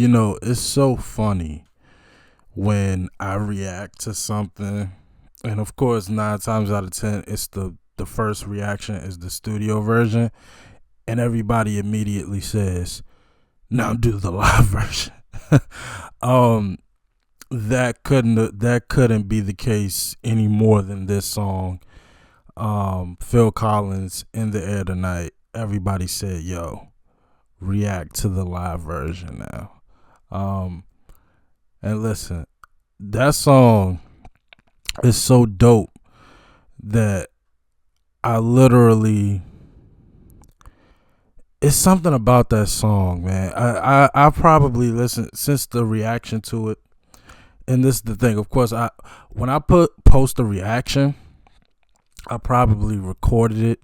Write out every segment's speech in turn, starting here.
It's so funny when I react to something, and of course, 9 times out of 10, it's the first reaction is the studio version, and everybody immediately says, "Now do the live version." um, that couldn't be the case any more than this song. Phil Collins, "In the Air Tonight." Everybody said, "Yo, react to the live version now." Um, and listen, that song is so dope that I literally, it's something about that song, man. I probably listened since the reaction to it, and this is the thing. Of course, I when I post a reaction, I probably recorded it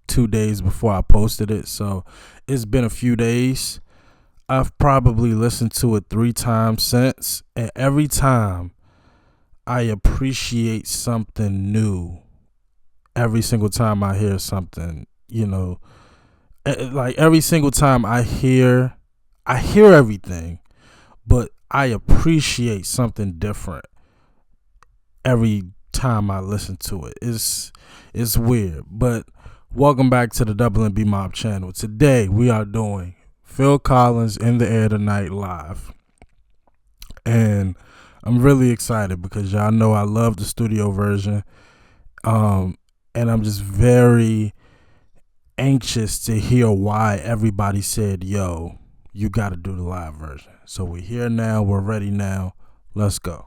2 days before I posted it, so it's been a few days. I've probably listened to it 3 times since, and every time I appreciate something new. Every single time I hear something, like every single time I hear everything, but I appreciate something different every time I listen to it. It's weird, but welcome back to the Double and B Mob channel. Today we are doing Phil Collins, "In the Air Tonight" live, and I'm really excited because y'all know I love the studio version, and I'm just very anxious to hear why everybody said, "Yo, you got to do the live version." So we're here now. We're ready now. Let's go.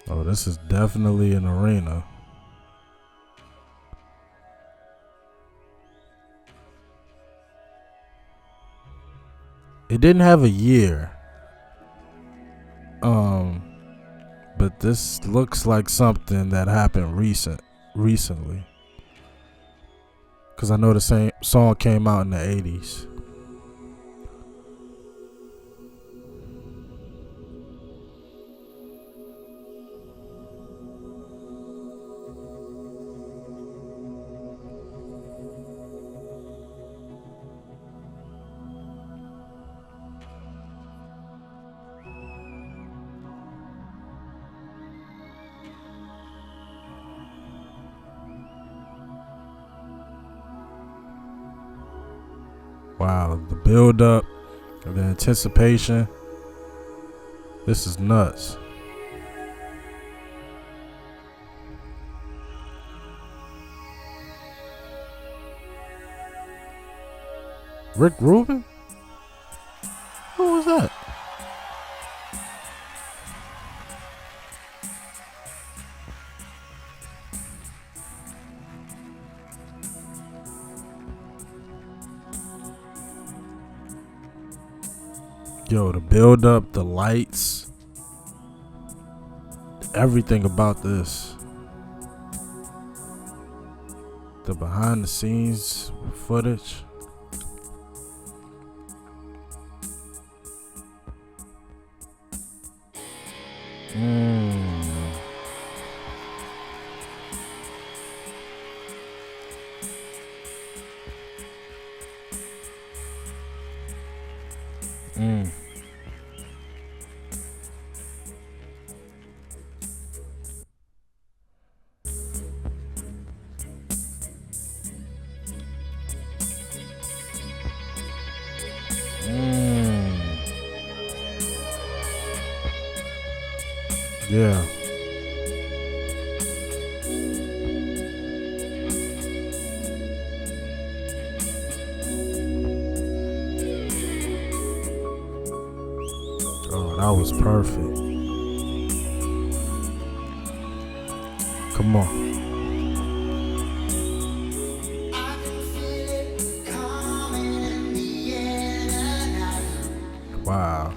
Oh, this is definitely an arena. It didn't have a year. But this looks like something that happened recently. Cause I know the same song came out in the 80s. Wow, the build up, the anticipation. This is nuts. Rick Rubin? Who was that? Yo, the build up, the lights, everything about this. The behind the scenes footage. Mm. Mm. Mm. Yeah. Oh, that was perfect. Come on. Wow.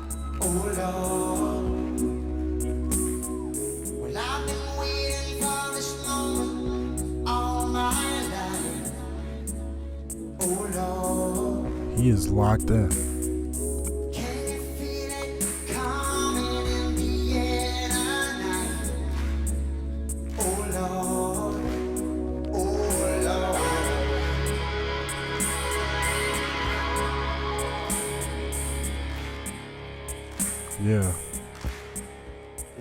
He is locked in. Yeah.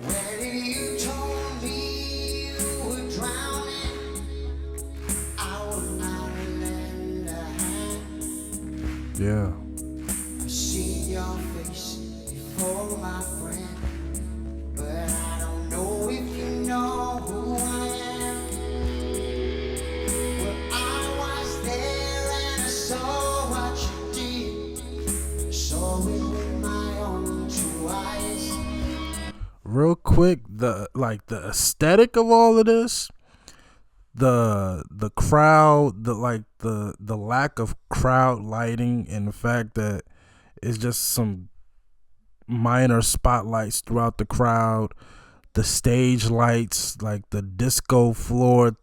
When you told me you were drowning, I would not lend a hand. Yeah. I've seen your face before, my friend, but I don't know if you know who I am. Well, I was there and I saw what you did. I saw it with my own two eyes. Real quick, the aesthetic of all of this, the crowd, the lack of crowd lighting, and the fact that it's just some minor spotlights throughout the crowd, the stage lights, like the disco floor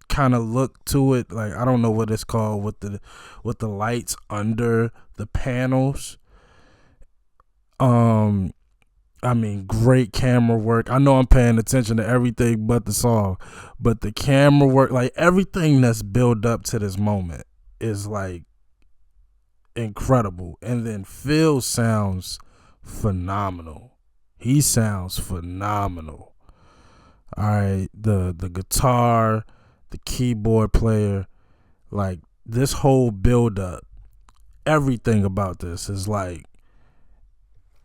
kind of look to it. Like, I don't know what it's called, with the lights under the panels. I mean, great camera work. I know I'm paying attention to everything but the song, but the camera work, like everything that's built up to this moment is like incredible. And then Phil sounds phenomenal. He sounds phenomenal. All right, the guitar, the keyboard player, like this whole build up, everything about this is like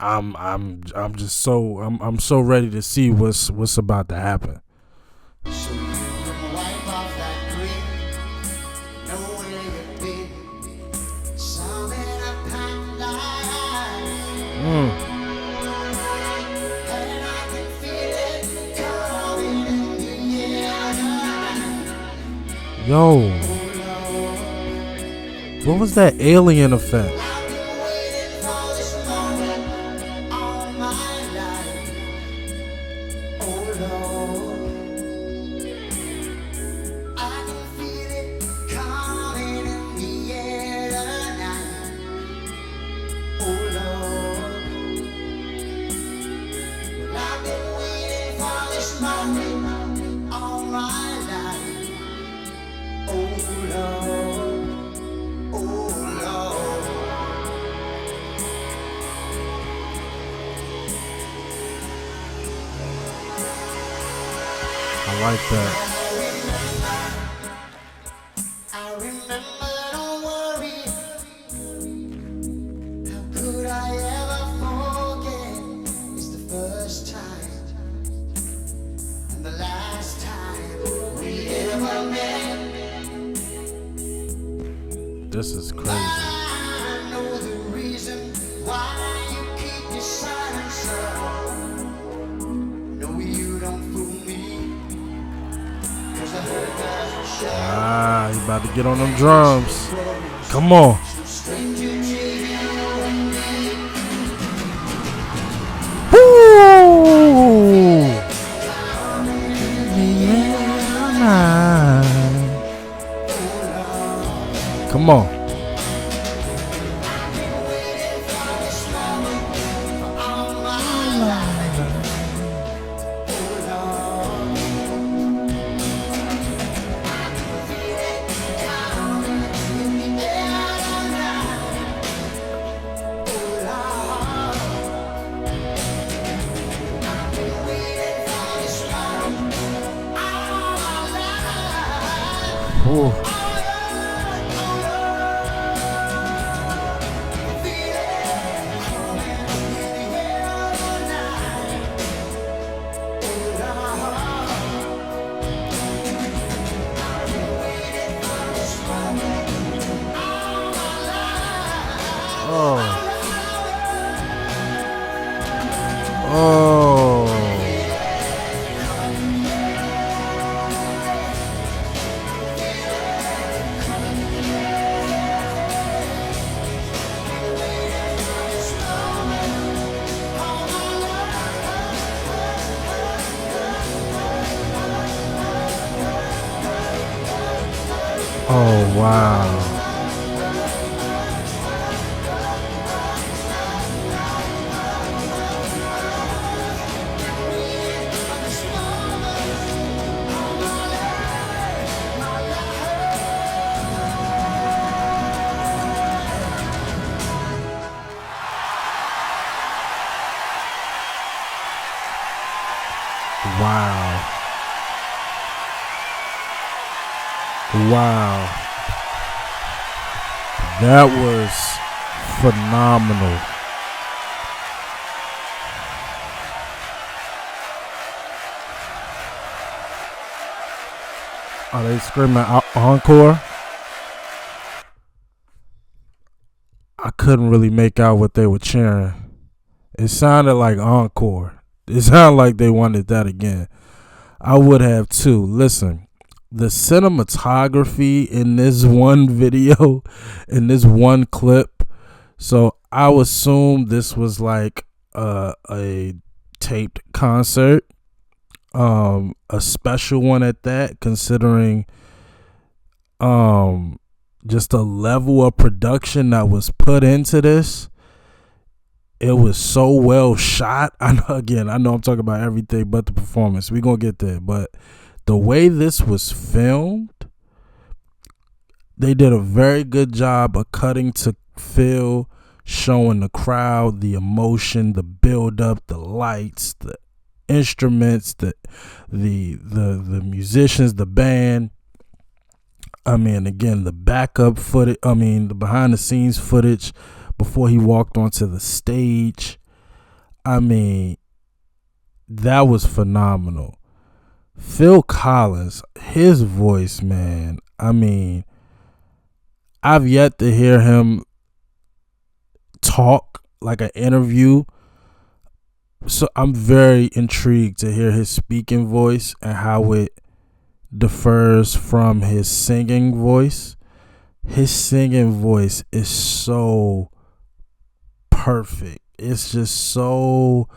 I'm just so I'm so ready to see what's about to happen. So you can wipe off that grin, know where you've been. Some in a packed life, and I can feel it coming in the air. Yo, what was that alien effect? I've been waiting for this moment all my life. Oh Lord, I can feel it coming in the air tonight. Oh Lord, well, I've been waiting for this moment all my life. Oh Lord, oh Lord. I like that. I remember, don't worry. How could I ever forget? It's the first time and the last time we ever met. This is crazy. I know the reason why you keep your silence up. No, you don't fool me. 'Cause I heard that shout. Ah, he about to get on them drums. Come on. Stranger to you and me. Woo! Come on. Ooh. Oh. Oh. Oh, wow. Wow. Wow. That was phenomenal. Are they screaming encore? I couldn't really make out what they were cheering. It sounded like encore. It sounded like they wanted that again. I would have too. Listen, the cinematography in this one video, in this one clip, so I would assume this was like a taped concert, a special one at that, considering just the level of production that was put into this. It was so well shot. I know I'm talking about everything but the performance. We're going to get there. But the way this was filmed, they did a very good job of cutting to feel, showing the crowd, the emotion, the build up, the lights, the instruments, the musicians, the band. I mean, again, the backup footage, the behind the scenes footage before he walked onto the stage. I mean, that was phenomenal. Phil Collins, his voice, man. I mean, I've yet to hear him talk like an interview. So I'm very intrigued to hear his speaking voice and how it differs from his singing voice. His singing voice is so perfect. It's just so,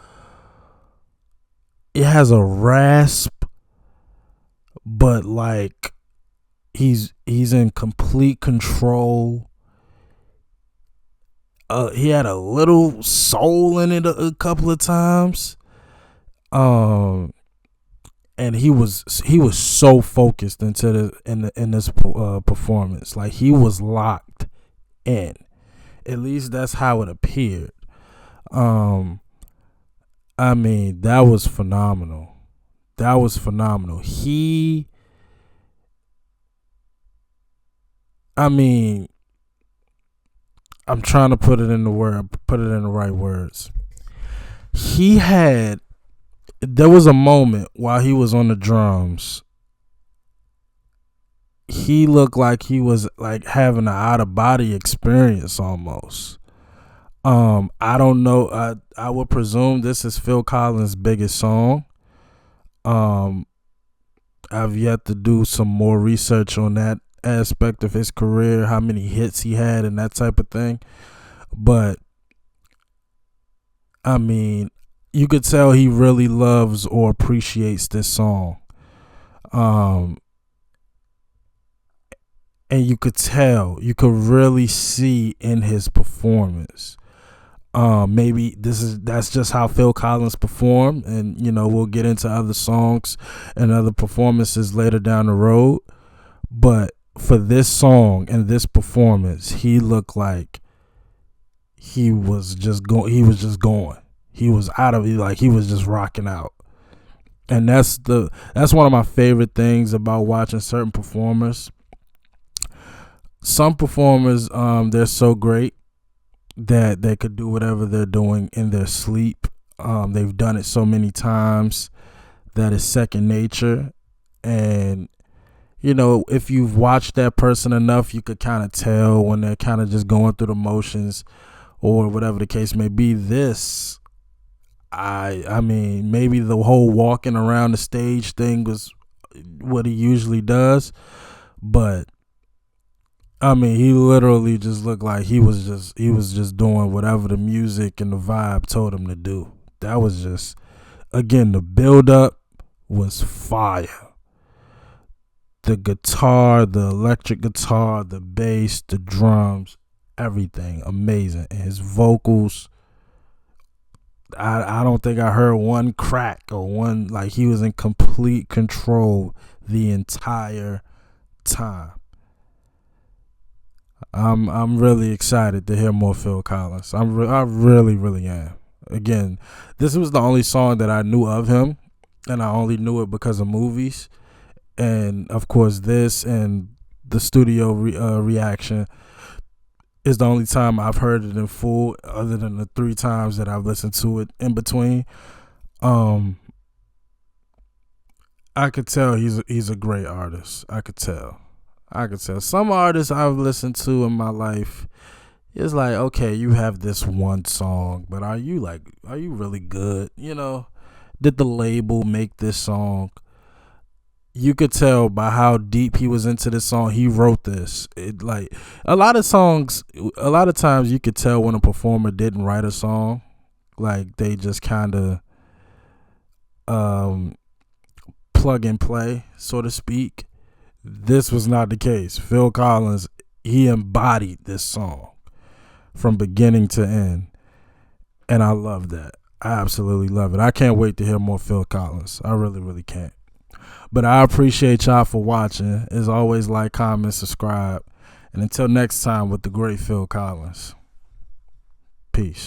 it has a rasp, but like he's in complete control. He had a little soul in it a couple of times. And he was so focused into in this performance. Like, he was locked in. At least that's how it appeared. I mean, that was phenomenal. That was phenomenal. I'm trying to put it in the right words. There was a moment while he was on the drums. He looked like he was like having an out of body experience almost. I don't know. I would presume this is Phil Collins' biggest song. I've yet to do some more research on that aspect of his career, how many hits he had and that type of thing. But I mean, you could tell he really loves or appreciates this song. And you could really see in his performance. Maybe that's just how Phil Collins performed, and we'll get into other songs and other performances later down the road. But for this song and this performance, he looked like he was just going. He was out of it, like he was just rocking out. And that's one of my favorite things about watching certain performers. Some performers, they're so great that they could do whatever they're doing in their sleep. They've done it so many times that it's second nature. And if you've watched that person enough, you could kind of tell when they're kind of just going through the motions or whatever the case may be. This, I mean, maybe the whole walking around the stage thing was what he usually does, but I mean, he literally just looked like he was just doing whatever the music and the vibe told him to do. That was just, again, the build up was fire. The guitar, the electric guitar, the bass, the drums, everything amazing. And his vocals, I don't think I heard one crack or one, like, he was in complete control the entire time. I'm really excited to hear more Phil Collins. I really, really am. Again, this was the only song that I knew of him. and I only knew it because of movies. And of course, this and the studio reaction is the only time I've heard it in full, other than the 3 times that I've listened to it in between. Um, I could tell he's a great artist. I could tell. Some artists I've listened to in my life, it's like, okay, you have this one song, but are you really good? Did the label make this song? You could tell by how deep he was into this song. He wrote this. It like a lot of songs. A lot of times you could tell when a performer didn't write a song. Like they just kind of plug and play, so to speak. This was not the case. Phil Collins, he embodied this song from beginning to end, and I love that. I absolutely love it. I can't wait to hear more Phil Collins. I really, really can't. But I appreciate y'all for watching. As always, like, comment, subscribe. And until next time with the great Phil Collins. Peace.